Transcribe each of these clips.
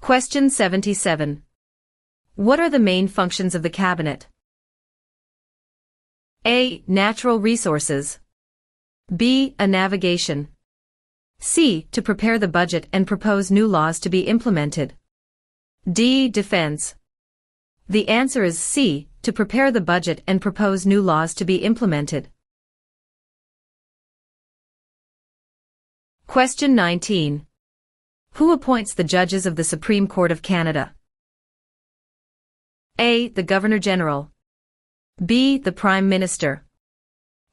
Question 77. What are the main functions of the Cabinet? A. Natural resources. B. A navigation. C. To prepare the budget and propose new laws to be implemented. D. Defense. The answer is C. To prepare the budget and propose new laws to be implemented. Question 19. Who appoints the judges of the Supreme Court of Canada? A. The Governor-General. B. The Prime Minister.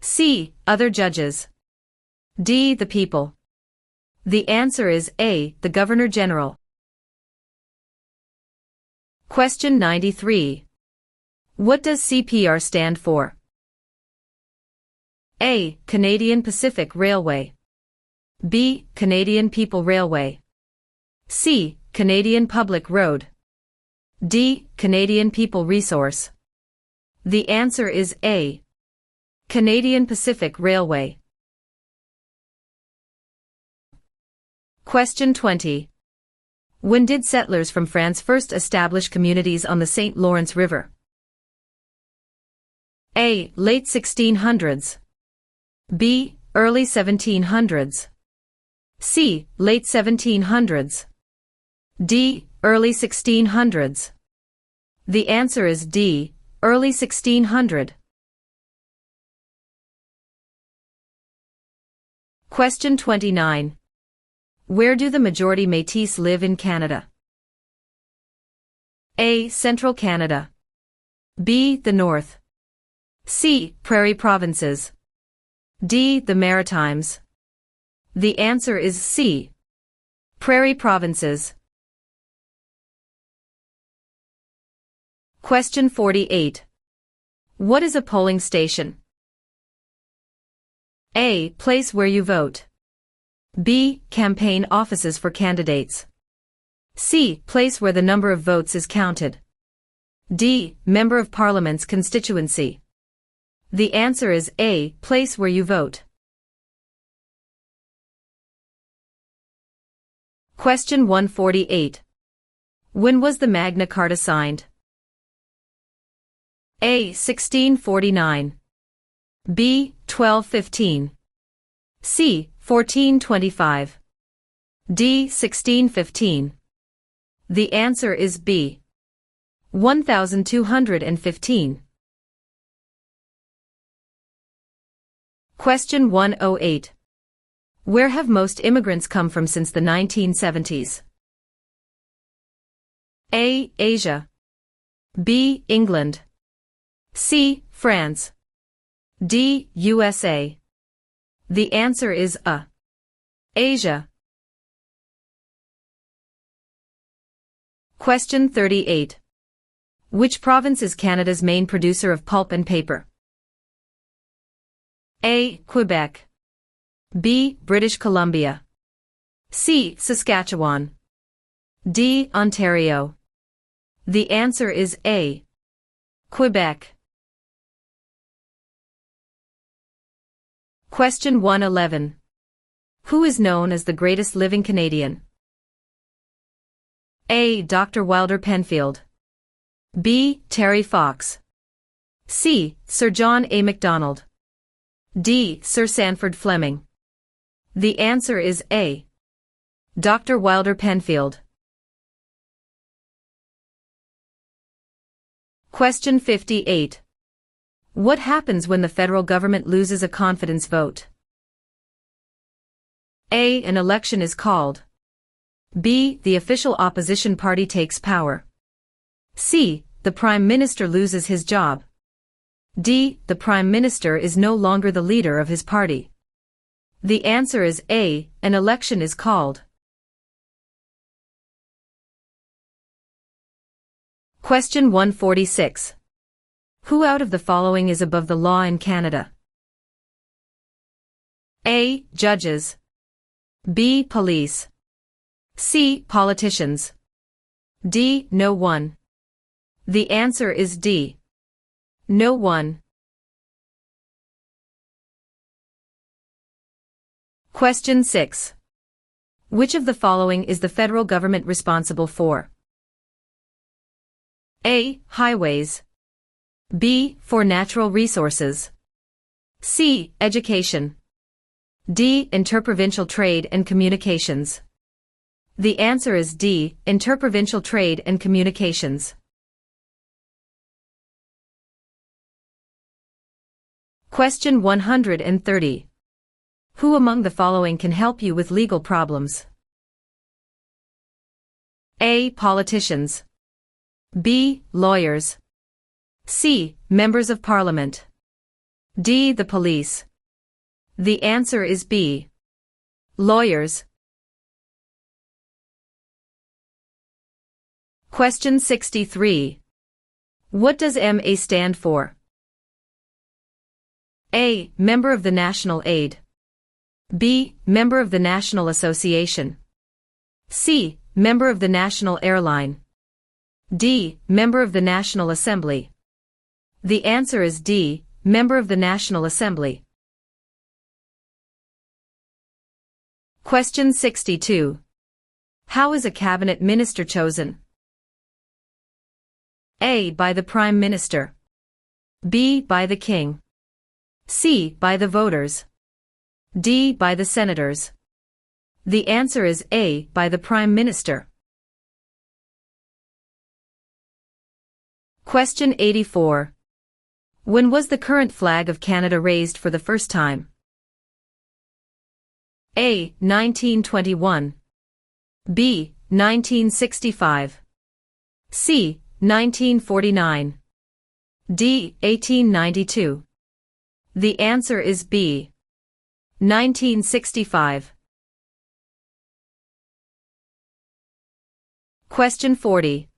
C. Other judges. D. The people. The answer is A. The Governor-General. Question 93. What does CPR stand for? A. Canadian Pacific Railway. B. Canadian People Railway. C. Canadian Public Road. D. Canadian People Resource. The answer is A. Canadian Pacific Railway. Question 20. When did settlers from France first establish communities on the St. Lawrence River? A. Late 1600s. B. Early 1700s. C. Late 1700s. D. Early 1600s. The answer is D. Early 1600. Question 29. Where do the majority Métis live in Canada? A. Central Canada. B. The North. C. Prairie Provinces. D. The Maritimes. The answer is C. Prairie Provinces. Question 48. What is a polling station? A. Place where you vote. B. Campaign offices for candidates. C. Place where the number of votes is counted. D. Member of Parliament's constituency. The answer is A. Place where you vote. Question 148. When was the Magna Carta signed? A. 1649. B. 1215. C. 1425. D. 1615. The answer is B. 1215. Question 108. Where have most immigrants come from since the 1970s? A. Asia. B. England. C. France. D. USA. The answer is A. Asia. Question 38. Which province is Canada's main producer of pulp and paper? A. Quebec. B. British Columbia. C. Saskatchewan. D. Ontario. The answer is A. Quebec. Question 111. Who is known as the greatest living Canadian? A. Dr. Wilder Penfield. B. Terry Fox. C. Sir John A. Macdonald. D. Sir Sanford Fleming. The answer is A. Dr. Wilder Penfield. Question 58. What happens when the federal government loses a confidence vote? A. An election is called. B. The official opposition party takes power. C. The Prime Minister loses his job. D. The Prime Minister is no longer the leader of his party. The answer is A. An election is called. Question 146. Who out of the following is above the law in Canada? A. Judges. B. Police. C. Politicians. D. No one. The answer is D. No one. Question 6. Which of the following is the federal government responsible for? A. Highways. B. For natural resources. C. Education. D. Interprovincial trade and communications. The answer is D. Interprovincial trade and communications. Question 130. Who among the following can help you with legal problems? A. Politicians. B. Lawyers. C. Members of Parliament. D. The police. The answer is B. Lawyers. Question 63. What does MA stand for? A. Member of the National Aid. B. Member of the National Association. C. Member of the National Airline. D. Member of the National Assembly. The answer is D. Member of the National Assembly. Question 62. How is a cabinet minister chosen? A. By the Prime Minister. B. By the King. C. By the voters. D. By the senators. The answer is A. By the Prime Minister. Question 84. When was the current flag of Canada raised for the first time? A. 1921. B. 1965. C. 1949. D. 1892. The answer is B. 1965. Question 40.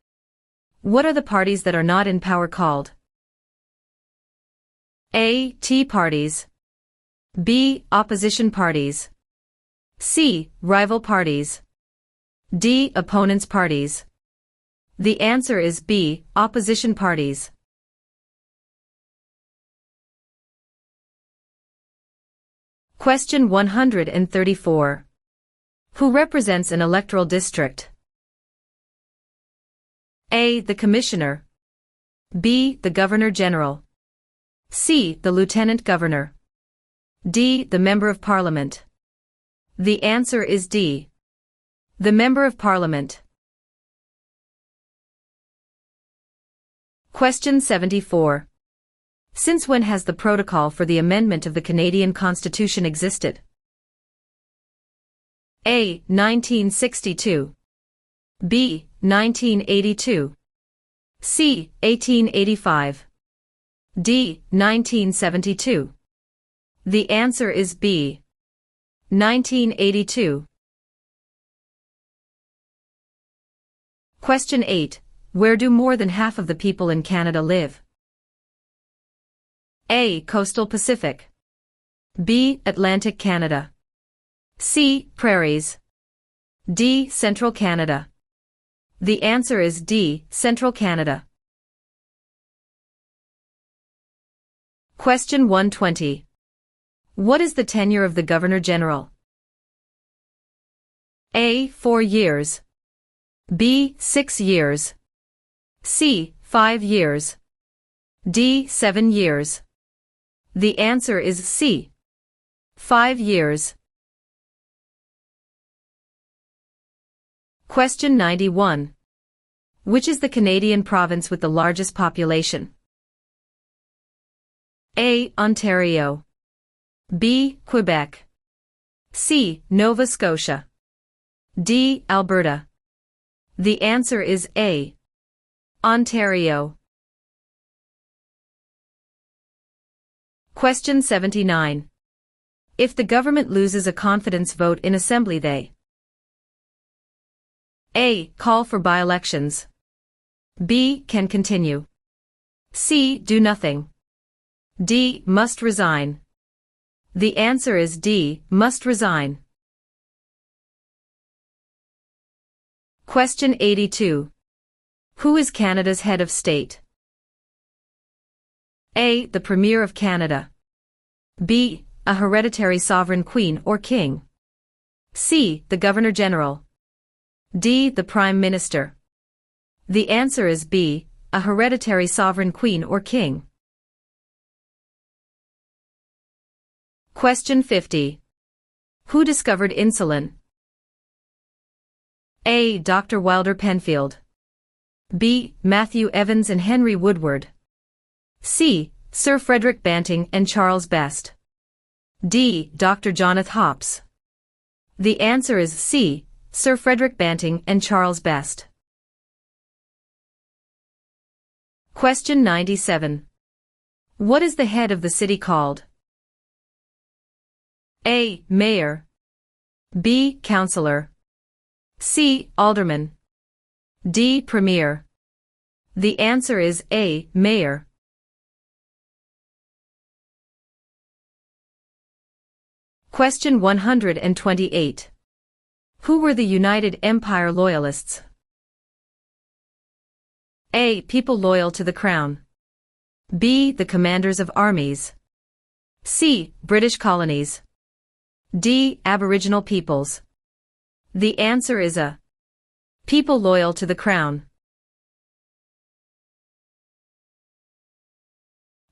What are the parties that are not in power called? A. Tea parties. B. Opposition parties. C. Rival parties. D. Opponents parties. The answer is B. Opposition parties. Question 134. Who represents an electoral district? A. The Commissioner. B. The Governor-General. C. The Lieutenant Governor. D. The Member of Parliament. The answer is D. The Member of Parliament. Question 74. Since when has the protocol for the amendment of the Canadian Constitution existed? A. 1962. B. 1982. C. 1885. D. 1972. The answer is B. 1982. Question 8. Where do more than half of the people in Canada live? A. Coastal Pacific. B. Atlantic Canada. C. Prairies. D. Central Canada. The answer is D. Central Canada. Question 120. What is the tenure of the Governor-General? A. 4 years. B. 6 years. C. 5 years. D. 7 years. The answer is C. 5 years. Question 91. Which is the Canadian province with the largest population? A. Ontario. B. Quebec. C. Nova Scotia. D. Alberta. The answer is A. Ontario. Question 79. If the government loses a confidence vote in Assembly, they A. Call for by-elections. B. Can continue. C. Do nothing. D. Must resign. The answer is D. Must resign. Question 82. Who is Canada's head of state? A. The Premier of Canada. B. A hereditary sovereign queen or king. C. The Governor General. D. The Prime Minister. The answer is B. A hereditary sovereign queen or king. Question 50. Who discovered insulin? A. Dr. Wilder Penfield. B. Matthew Evans and Henry Woodward. C. Sir Frederick Banting and Charles Best. D. Dr. Jonathan Hops. The answer is C. Sir Frederick Banting and Charles Best. Question 97. What is the head of the city called? A. Mayor. B. Councillor. C. Alderman. D. Premier. The answer is A. Mayor. Question 128. Who were the United Empire Loyalists? A. People loyal to the Crown. B. The commanders of armies. C. British colonies. D. Aboriginal peoples. The answer is A. People loyal to the Crown.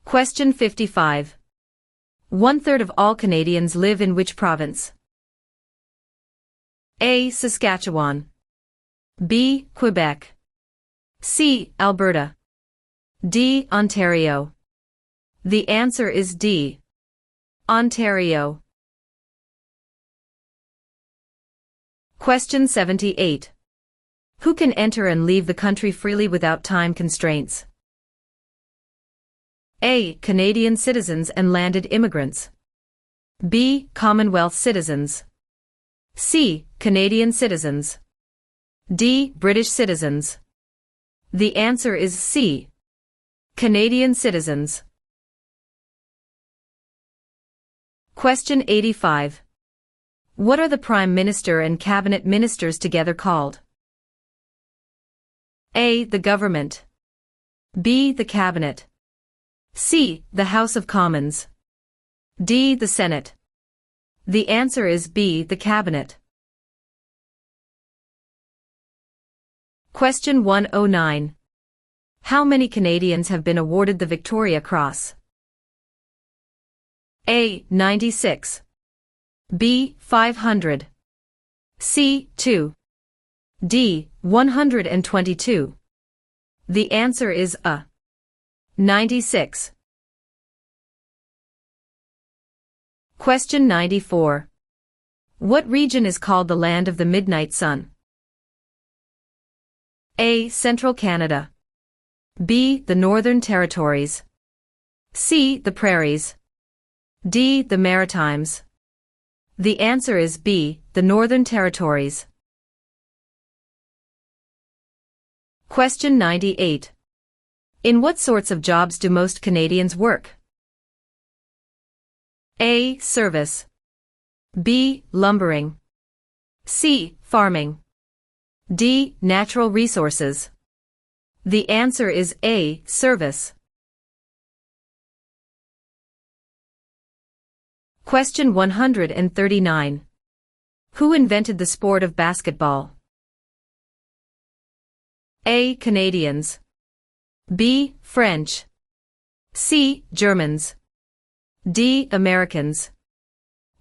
Question 55. 1/3 of all Canadians live in which province? A. Saskatchewan. B. Quebec. C. Alberta. D. Ontario. The answer is D. Ontario. Question 78. Who can enter and leave the country freely without time constraints? A. Canadian citizens and landed immigrants. B. Commonwealth citizens. C. Canadian citizens. D. British citizens. The answer is C. Canadian citizens. Question 85. What are the Prime Minister and Cabinet Ministers together called? A. The Government. B. The Cabinet. C. The House of Commons. D. The Senate. The answer is B. The Cabinet. Question 109. How many Canadians have been awarded the Victoria Cross? A. 96. B. 500. C. 2. D. 122. The answer is A. 96. Question 94. What region is called the Land of the Midnight Sun? A. Central Canada. B. The Northern Territories. C. The Prairies. D. The Maritimes. The answer is B. The Northern Territories. Question 98. In what sorts of jobs do most Canadians work? A. Service. B. Lumbering. C. Farming. D. Natural resources. The answer is A. Service. Question 139. Who invented the sport of basketball? A. Canadians. B. French. C. Germans. D. Americans.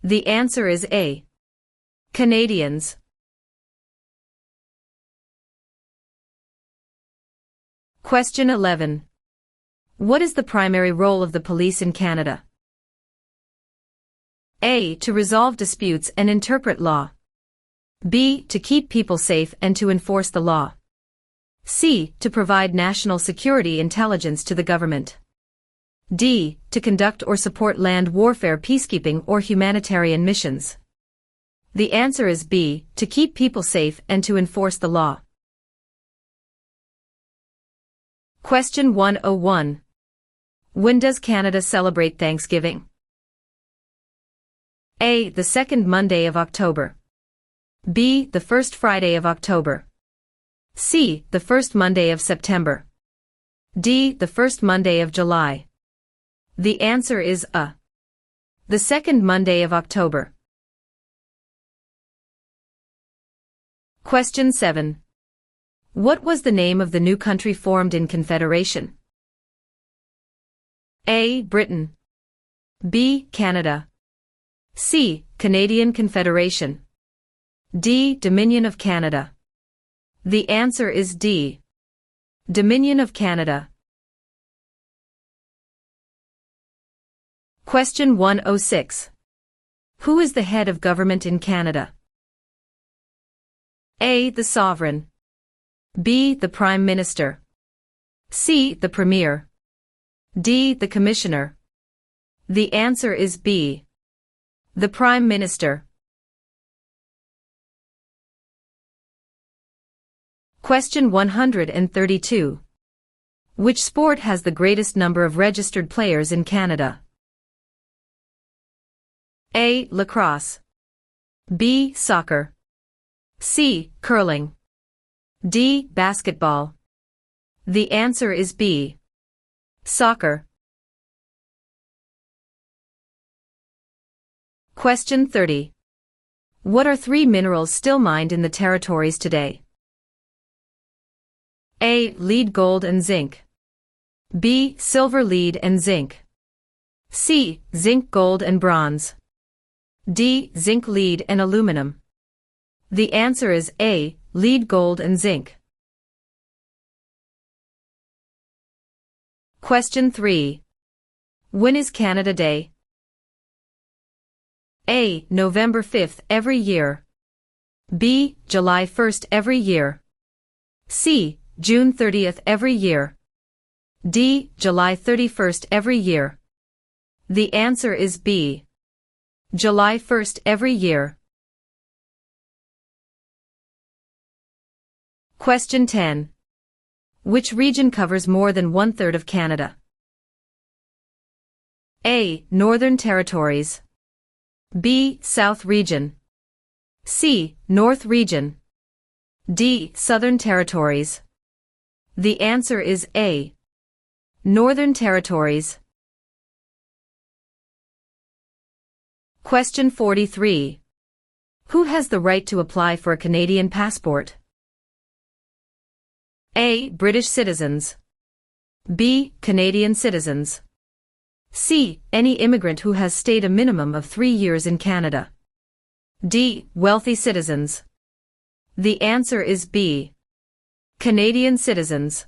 The answer is A. Canadians. Question 11. What is the primary role of the police in Canada? A. To resolve disputes and interpret law. B. To keep people safe and to enforce the law. C. To provide national security intelligence to the government. D. To conduct or support land warfare, peacekeeping or humanitarian missions. The answer is B. To keep people safe and to enforce the law. Question 101. When does Canada celebrate Thanksgiving? A. The second Monday of October. B. The first Friday of October. C. The first Monday of September. D. The first Monday of July. The answer is A. The second Monday of October. Question 7. What was the name of the new country formed in Confederation? A. Britain. B. Canada. C. Canadian Confederation. D. Dominion of Canada. The answer is D. Dominion of Canada. Question 106. Who is the head of government in Canada? A. The Sovereign. B. The Prime Minister. C. The Premier. D. The Commissioner. The answer is B. The Prime Minister. Question 132. Which sport has the greatest number of registered players in Canada? A. Lacrosse. B. Soccer. C. Curling. D. Basketball. The answer is B. Soccer. Question 30. What are 3 minerals still mined in the territories today? A. Lead, gold and zinc. B. Silver, lead and zinc. C. Zinc, gold and bronze. D. Zinc, lead and aluminum. The answer is A. Lead, gold and zinc. Question 3. When is Canada Day? A. November 5th every year. B. July 1st every year. C. June 30th every year. D. July 31st every year. The answer is B. July 1st every year. Question 10. Which region covers more than 1/3 of Canada? A. Northern Territories. B. South Region. C. North Region. D. Southern Territories. The answer is A. Northern Territories. Question 43. Who has the right to apply for a Canadian passport? A. British citizens. B. Canadian citizens. C. Any immigrant who has stayed a minimum of 3 years in Canada. D. Wealthy citizens. The answer is B. Canadian citizens.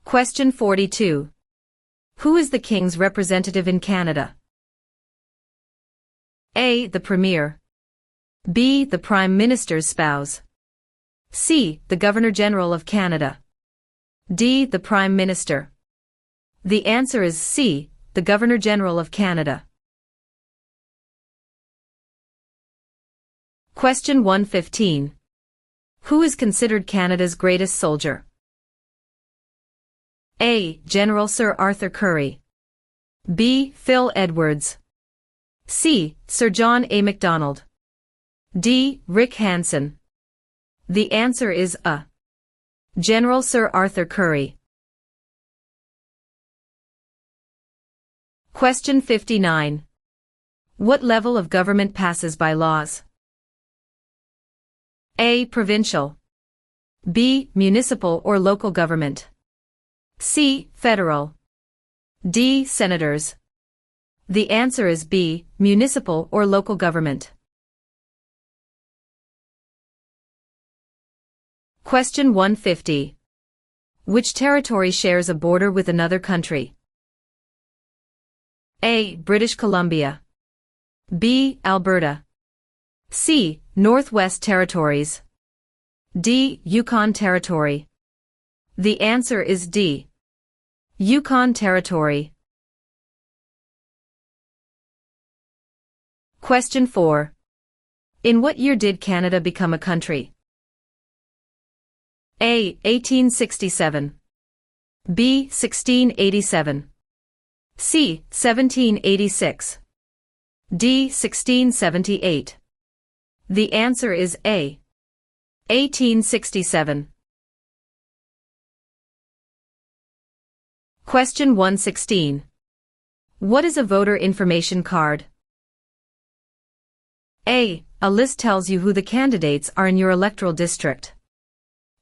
Question 42. Who is the King's representative in Canada? A. The Premier. B. The Prime Minister's spouse. C. The Governor-General of Canada. D. The Prime Minister. The answer is C. The Governor-General of Canada. Question 115. Who is considered Canada's greatest soldier? A. General Sir Arthur Currie. B. Phil Edwards. C. Sir John A. Macdonald. D. Rick Hansen. The answer is A. General Sir Arthur Currie. Question 59. What level of government passes by laws? A. Provincial. B. Municipal or local government. C. Federal. D. Senators. The answer is B. Municipal or local government. Question 150. Which territory shares a border with another country? A. British Columbia. B. Alberta. C. Northwest Territories. D. Yukon Territory. The answer is D. Yukon Territory. Question 4. In what year did Canada become a country? A. 1867. B. 1687. C. 1786. D. 1678. The answer is A. 1867. Question 116. What is a voter information card? A. A list tells you who the candidates are in your electoral district.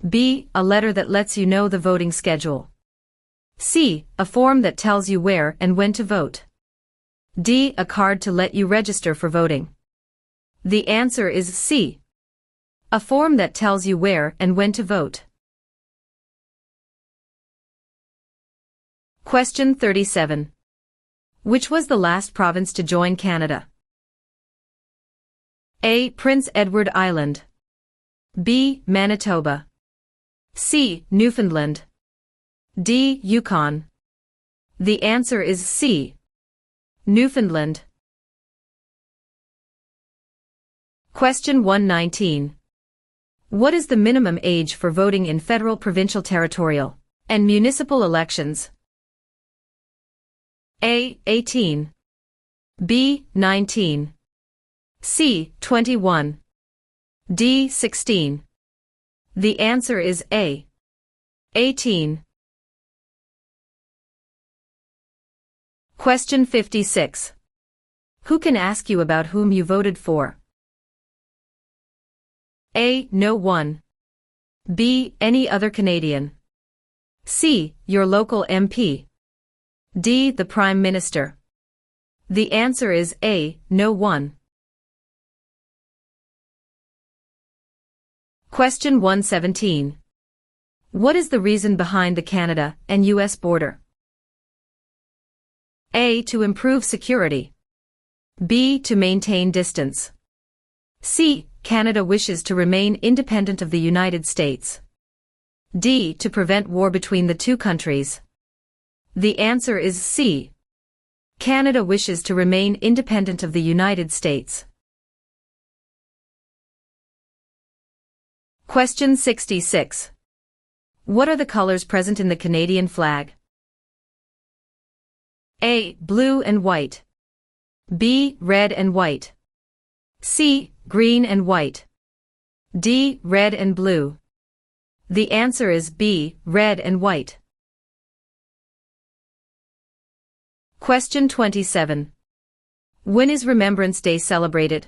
B. A letter that lets you know the voting schedule. C. A form that tells you where and when to vote. D. A card to let you register for voting. The answer is C. A form that tells you where and when to vote. Question 37. Which was the last province to join Canada? A. Prince Edward Island. B. Manitoba. C. Newfoundland. D. Yukon. The answer is C. Newfoundland. Question 119. What is the minimum age for voting in federal, provincial, territorial, and municipal elections? A. 18. B. 19. C. 21. D. 16. The answer is A. 18. Question 56. Who can ask you about whom you voted for? A. No one. B. Any other Canadian. C. Your local MP. D. The Prime Minister. The answer is A. No one. Question 117. What is the reason behind the Canada and U.S. border? A. To improve security. B. To maintain distance. C. Canada wishes to remain independent of the United States. D. To prevent war between the two countries. The answer is C. Canada wishes to remain independent of the United States. Question 66. What are the colors present in the Canadian flag? A. Blue and white. B. Red and white. C. Green and white. D. Red and blue. The answer is B. Red and white. Question 27. When is Remembrance Day celebrated?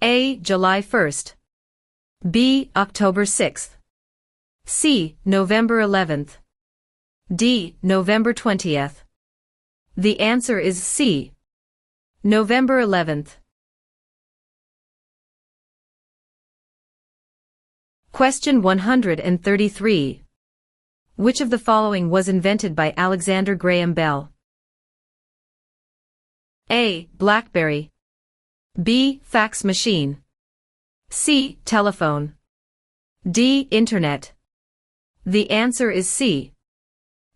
A. July 1st. B. October 6th. C. November 11th. D. November 20th. The answer is C. November 11th. Question 133. Which of the following was invented by Alexander Graham Bell? A. BlackBerry. B. Fax machine. C. Telephone. D. Internet. The answer is C.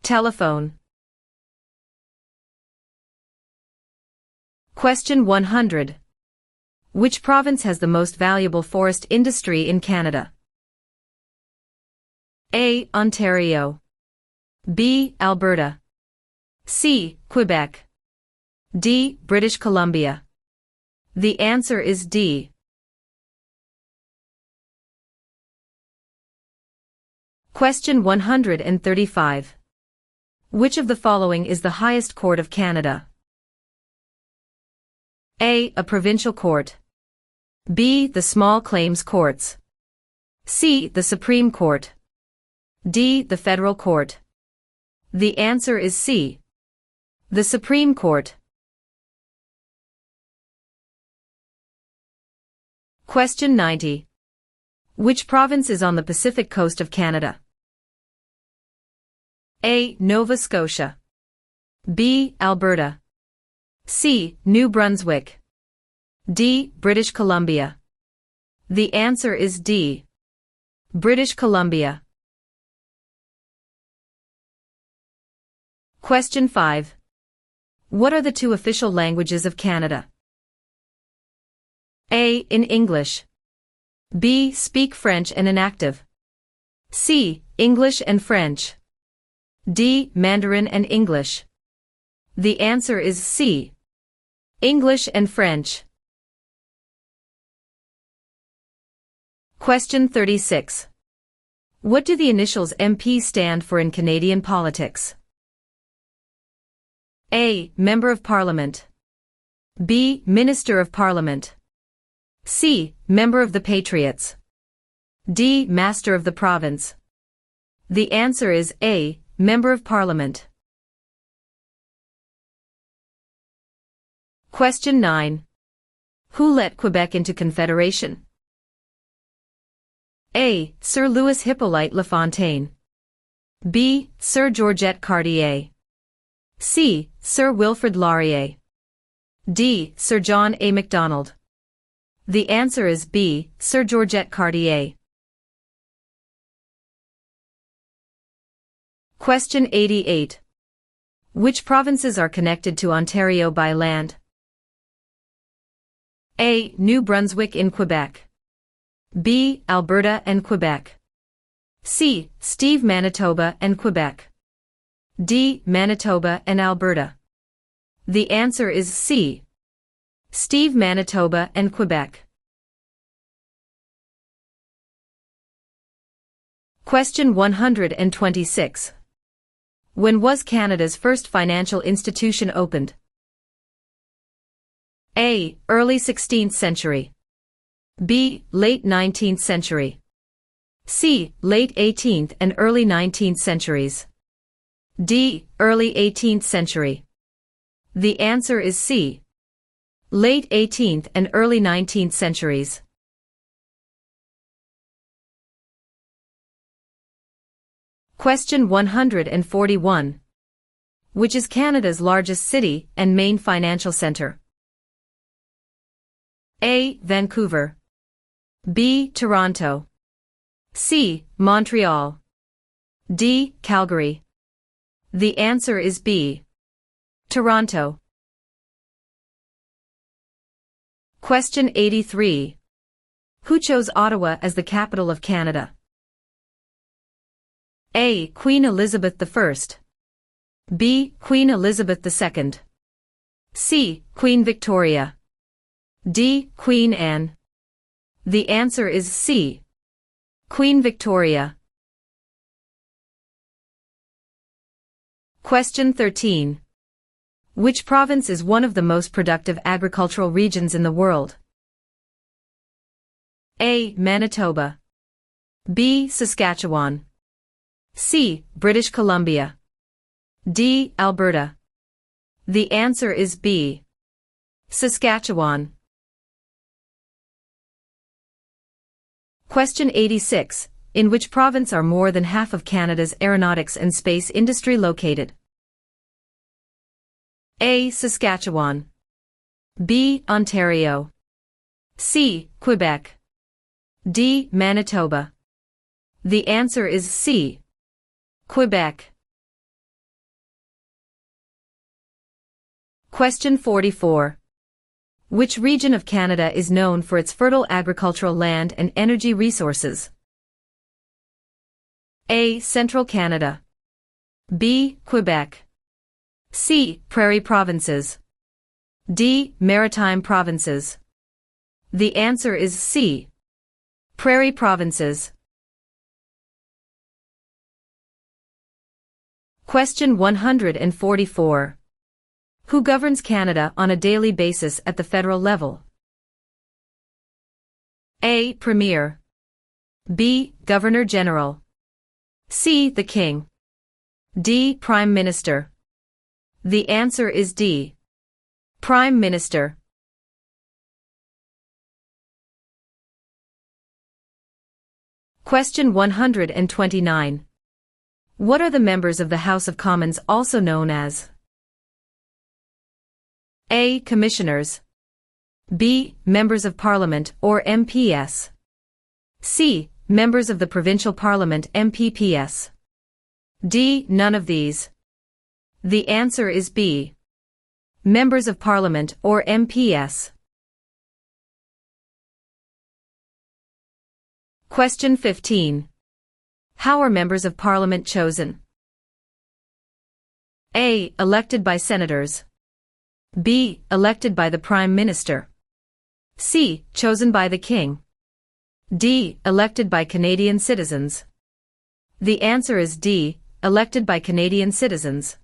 Telephone. Question 100. Which province has the most valuable forest industry in Canada? A. Ontario. B. Alberta. C. Quebec. D. British Columbia. The answer is D. Question 135. Which of the following is the highest court of Canada? A. A provincial court. B. The small claims courts. C. The Supreme Court. D. The federal court. The answer is C. The Supreme Court. Question 90. Which province is on the Pacific coast of Canada? A. Nova Scotia. B. Alberta. C. New Brunswick. D. British Columbia. The answer is D. British Columbia. Question 5. What are the two official languages of Canada? A. In English. B. Speak French and inactive. C. English and French. D. Mandarin and English. The answer is C. English and French. Question 36. What do the initials MP stand for in Canadian politics? A. Member of Parliament. B. Minister of Parliament. C. Member of the Patriots. D. Master of the Province. The answer is A. Member of Parliament. Question 9. Who let Quebec into Confederation? A. Sir Louis Hippolyte Lafontaine. B. Sir Georgette Cartier. C. Sir Wilfrid Laurier. D. Sir John A. Macdonald. The answer is B. Sir Georgette Cartier. Question 88. Which provinces are connected to Ontario by land? A. New Brunswick in Quebec. B. Alberta and Quebec. C. Steve Manitoba and Quebec. D. Manitoba and Alberta. The answer is C. Steve Manitoba and Quebec. Question 126. When was Canada's first financial institution opened? A. Early 16th century. B. Late 19th century. C. Late 18th and early 19th centuries. D. Early 18th century. The answer is C. Late 18th and early 19th centuries. Question 141. Which is Canada's largest city and main financial centre? A. Vancouver. B. Toronto. C. Montreal. D. Calgary. The answer is B. Toronto. Question 83. Who chose Ottawa as the capital of Canada? A. Queen Elizabeth I. B. Queen Elizabeth II. C. Queen Victoria. D. Queen Anne. The answer is C. Queen Victoria. Question 13. Which province is one of the most productive agricultural regions in the world? A. Manitoba. B. Saskatchewan. C. British Columbia. D. Alberta. The answer is B. Saskatchewan. Question 86. In which province are more than half of Canada's aeronautics and space industry located? A. Saskatchewan. B. Ontario. C. Quebec. D. Manitoba. The answer is C. Quebec. Question 44. Which region of Canada is known for its fertile agricultural land and energy resources? A. Central Canada. B. Quebec. C. Prairie provinces. D. Maritime provinces. The answer is C. Prairie provinces. Question 144. Who governs Canada on a daily basis at the federal level? A. Premier. B. Governor-General. C. The King. D. Prime Minister. The answer is D. Prime Minister. Question 129. What are the members of the House of Commons also known as? A. Commissioners. B. Members of Parliament or MPS. C. Members of the Provincial Parliament MPPS. D. None of these. The answer is B. Members of Parliament or MPS. Question 15. How are members of Parliament chosen? A. Elected by senators. B. Elected by the Prime Minister. C. Chosen by the King. D. Elected by Canadian citizens. The answer is D. Elected by Canadian citizens.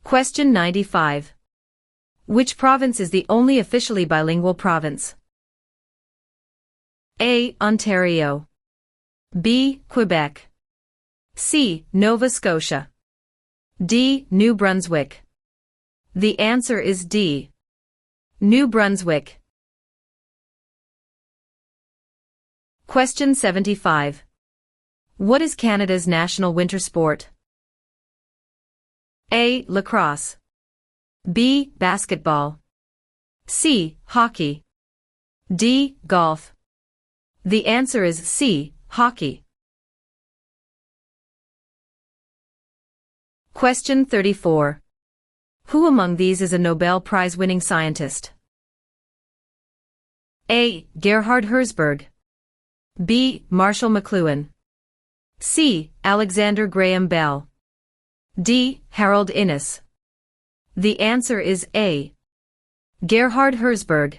Question 95. Which province is the only officially bilingual province? A. Ontario. B. Quebec. C. Nova Scotia. D. New Brunswick. The answer is D. New Brunswick. Question 75. What is Canada's national winter sport? A. Lacrosse. B. Basketball. C. Hockey. D. Golf. The answer is C. Hockey. Question 34. Who among these is a Nobel Prize-winning scientist? A. Gerhard Herzberg. B. Marshall McLuhan. C. Alexander Graham Bell. D. Harold Innis. The answer is A. Gerhard Herzberg.